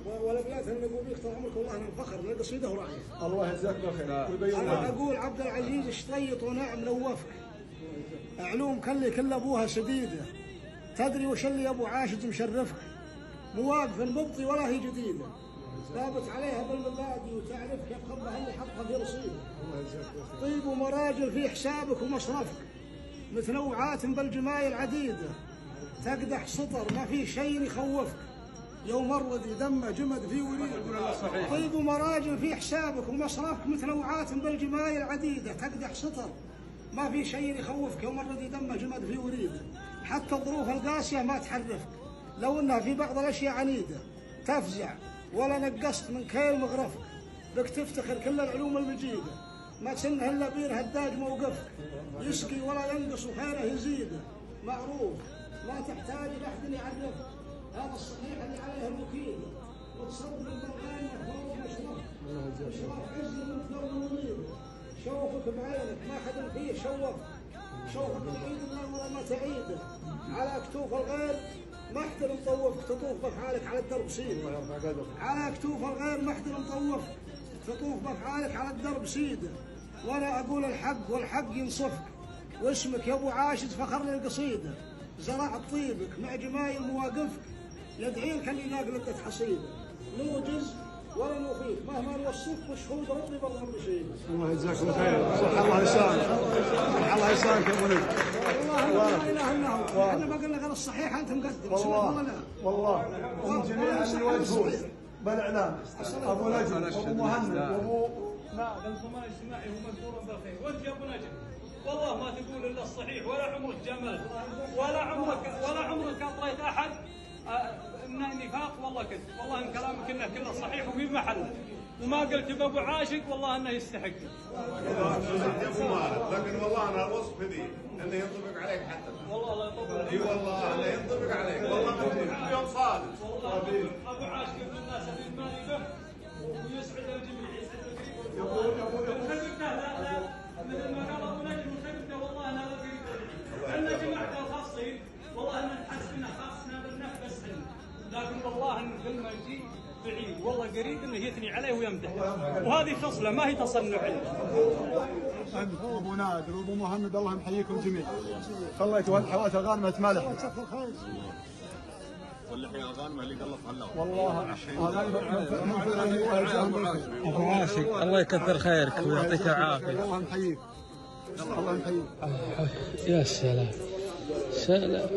والابيات اللي نقول بيك طال عمرك والله من فخر من القصيده وراعيه. الله يجزاك بالخير. انا اقول عبد العزيز اشتيط ونعم نوفك، علوم كل ابوها سديده، تدري وش اللي ابو عاشد مشرفك، مواقف مبطي ولا هي جديده، ثابت عليها بالمبادئ وتعرف كيف خبها اللي حطها في رصيده. طيب ومراجل في حسابك ومصرفك، متنوعات بالجمايل عديده، تقدح سطر ما في شيء يخوفك، يوم الردي دمه جمد في وريد. طيب ومراجل في حسابك ومصرفك، متنوعات بالجمايل عديده، تقدح سطر ما في شيء يخوفك، يوم الردي دمه جمد في وريد. حتى الظروف القاسيه ما تحرفك، لو انها في بعض الاشياء عنيده، تفزع ولا نقصت من كيل مغرفك، بك تفتخر كل العلوم المجيده، ما تسنه الا بير هداج موقفك، يسقي ولا ينقص وخيره يزيده، معروف لا تحتاج لاحد يعرفك، هذا الصحيح اللي عليه الوكيل، وتصدق بالغير فوق مشرف، اشراف عز مثل المنير، شوفك بعينك ما حد فيه شوفك، شوفك بعيد الله ولا ما تعيده، على كتوف الغير ما احترم طوفك، تطوف بافعالك على الدرب سيده، على كتوف الغير ما احترم طوفك، تطوف بافعالك على الدرب سيده. وانا اقول الحق والحق ينصفك، واسمك يا ابو عاشد فخر للقصيده، زرعت طيبك مع جمايل مواقفك، يدعي لك اللي لاق لقت حصيده، نوجز ولا نوفيك مهما نوصفك وشهود ربي بالله بشيء. الله يجزاكم خير. صح الله يسامحك. صح الله يسامحك يا ابو نجم. والله لا اله الا هو، احنا ما قلنا غير الصحيح انت مقدم. والله هم جميعا اللي يواجهون بالاعلام، ابو نجم وابو مهند وابو الانضمام الاجتماعي هو مذكور بالخير، وانت يا ابو نجم والله ما تقول الا الصحيح، ولا عمرك جمل، ولا عمرك اطريت احد من النفاق، والله كنت والله ان كلامك انه كله صحيح وفي محله، وما قلت بابو عاشق والله انه يستحق. لكن والله انا الوصف ذي انه ينطبق عليك حتى. والله لا ينطبق. اي والله انه ينطبق عليك، والله من يوم صادق. والله ابو عاشق من الناس اللي المالي به ويسعد الجميع، يسعد الجميع. وخدمته لا مثل ما قال ابو نجم، وخدمته والله انا لا قريب عندنا جماعه الخاصين، والله ان حسبنا خاصنا بالنفس بس لكن والله ان كل ما يجي بعيد والله قريب انه يثني عليه ويمدح، وهذه خصله ما هي تصنعيه. انت وابو نادر وابو مهند الله يحييكم جميعا، خليتوا هالحوات الغانمه تمالح. واللحيه الغانمه اللي قلت هلا والله ابو عاشق الله يكثر خيرك ويعطيك العافيه. الله يحييك. الله يحييك. يا سلام سلام.